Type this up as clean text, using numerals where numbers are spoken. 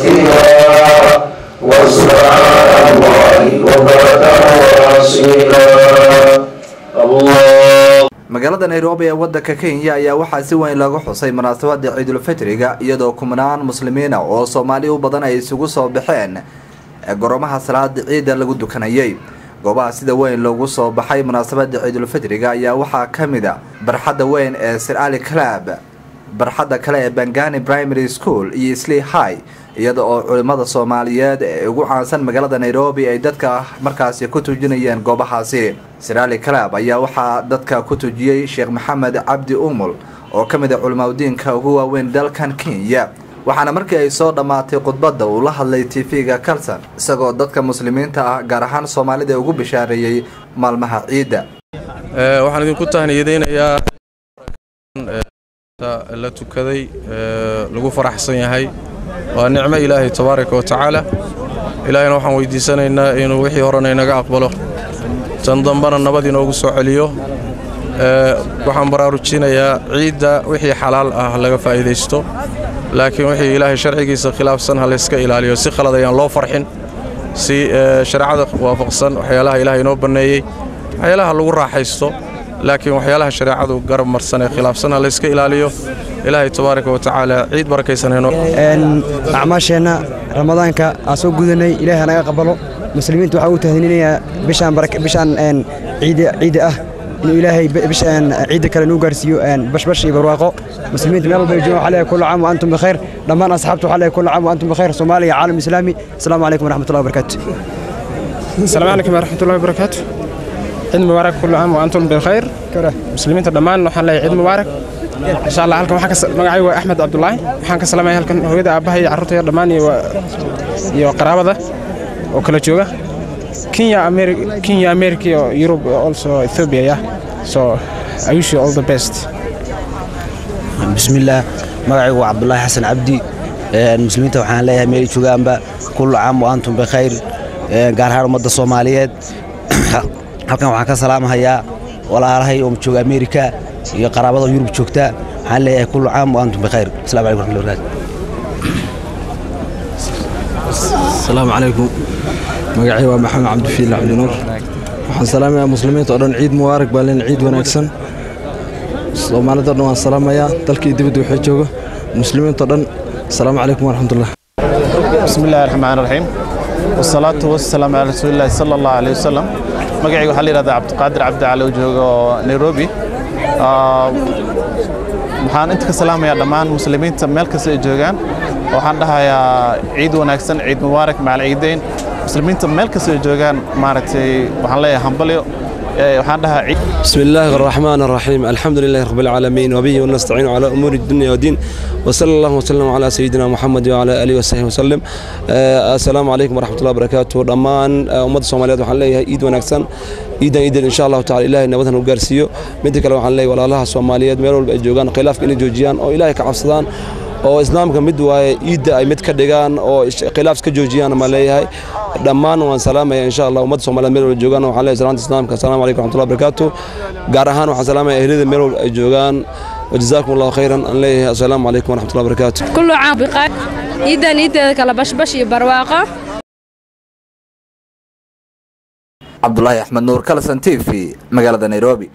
فيها وسبحان الله بكرة وأصيلا. magaalada Nairobi ee waddanka Kenya ayaa waxaa si weyn looga xusay munaasabadda Ciidul Fitriga iyadoo kumanaan muslimiin oo Soomaali u badan ay isugu soo baxeen goroomaha salaada ciida lagu dukanayay. goobaha sida weyn loogu soo baxay munaasabadda Ciidul Fitriga ayaa waxaa kamid ah barxadda weyn ee Sir Ali Club, barxadda kale ee Bangani Primary School iyo Islii High, iyadoo oo culimada Soomaaliyeed ee ugu caansan magaalada Nairobi ay dadka markaasi ku tujinayeen goobahaasi. Sir Ali Club ayaa waxaa dadka ku tujiyay Sheekh Maxamed Cabdi Umul oo kamid ah culimadiinka ugu waaweyn dalkan Kenya. waxaana markii ay soo dhamaatay khudbadda uu la hadlay TV-ga Kalsan isagoo dadka muslimiinta ah gaar ahaan Soomaalida ugu bishaareeyay maalmaha ciida. waxaan idinku tahniyadeynayaa la tukaday lagu faraxsan yahay waa nicmo Ilaahay tabaaraka wa tacaala. ilaahayna waxaan weydiisanaynaa inuu wixii horena inaga aqbalo tan dambana nabad inoogu soo celiyo. waxaan baraarujinayaa ciida wixii xalaal ah laga faa'iideysto laakiin wixii Ilaahay sharcigiisa khilaafsan ha la iska ilaaliyo si khalad ayaan loo farxin si sharciga waafaqsan waxyaalaha Ilaahay inoo baneeyay waxyaalaha lagu raaxaysto laakiin waxyaalaha sharcigu garab marsan ee khilaafsan ha la iska ilaaliyo. Ilaahay tabaaraka wa tacaala ciid barakaysan heeno acmaasheena ramadaanka aan soo gudanay Ilaahay naga qabalo. muslimiintu waxa uu tahdinayaa bishaan ciid ah إنه إلهي بشأن عيد كلا نوجرسيو بش برواقو مسلمين تمام بيجوا عليه كل عام وأنتم بخير لما أصحابته عليه كل عام وأنتم بخير صومالي عالم إسلامي. السلام عليكم ورحمة الله وبركاته. السلام عليكم ورحمة الله وبركاته. عيد مبارك كل عام وأنتم بخير. مسلمين تدمان نحن عيد مبارك إن شاء الله. هلكم حكى مقعي أحمد عبد الله حكى سلام عليكم. هلكم هو إذا أبهي عرضه دماني وقرابة وكل جوجا. Kenya, America, Europe, also Ethiopia, yeah. So I wish you all the best. بسم الله. مقعي عبد الله حسن عبدي. المسلمين توحنا لها ميري شوغانبا كل عام وأنتم بخير. قارها رمضة الصوماليات. هلكن وحكا سلام هيا ولا راهي يوم شوغ أمريكا يا قرابة يوروب شوكتا حاليا كل عام وأنتم بخير. السلام عليكم ورحمة الله وبركاته. السلام عليكم. مقعي محمد عبد الفيل عبد النور. waxaan salaamayaa muslimiinta oo dhan ciid mubaarak baa leen ciid wanaagsan. Soomaalida oo dhan waan salaamayaa dalkii dibadda waxa jooga muslimiinta oo dhan. Assalaamu calaykum waraxmatullaah. Bismillahir rahmaanir rahiim. Wassalatu wassalamu ala rasuulillah sallallahu alayhi wasallam. magacaygu waxa la yiraahdaa Cabdiqaadir Cabdi Cali oo jooga Nairobi. waxaan inta ka salaamayaa dhammaan muslimiinta meel kasta ay joogaan. waxaan dhahayaa ciid wanaagsan ciid mubaarak maal ciidayn. مسلمين ملك سجوجان مارتي وحلا همبليو وحدها عيد. بسم الله الرحمن الرحيم. الحمد لله رب العالمين وبه ونستعين على أمور الدنيا والدين وصلى الله وسلم على سيدنا محمد وعلى آله وصحبه وسلم. السلام عليكم ورحمة الله وبركاته. ضمان أمة الصومالية وحلا عيد ونكسن عيد إن شاء الله تعالى إلهي نبضنا وجرسيو مدك لو حلا ولا الله الصومالية ميرول بجوجان خلاف كني جوجيان أو إلهي كعبصدان oo islaamka mid waay ciida ay mid ka dhigaan oo khilaaf ka joojiyaan ma leeyahay. dhammaan waan salaamayaa insha Allah ummadda Soomaaliyeed meel wada joogaan waxaan leeyahay salaanta islaamka. Assalaamu alaykum warahmatullahi wabarakatuh. gaar ahaan waxaan salaamayaa ehelada meel ay joogaan wajazaakumullahu khayran. aan leeyahay assalaamu alaykum warahmatullahi wabarakatuh. kullu aam biqaad ciida kala bashbash iyo barwaaqo. Abdullahi Ahmed Nuur, Kalsan TV, magaalada Nairobi.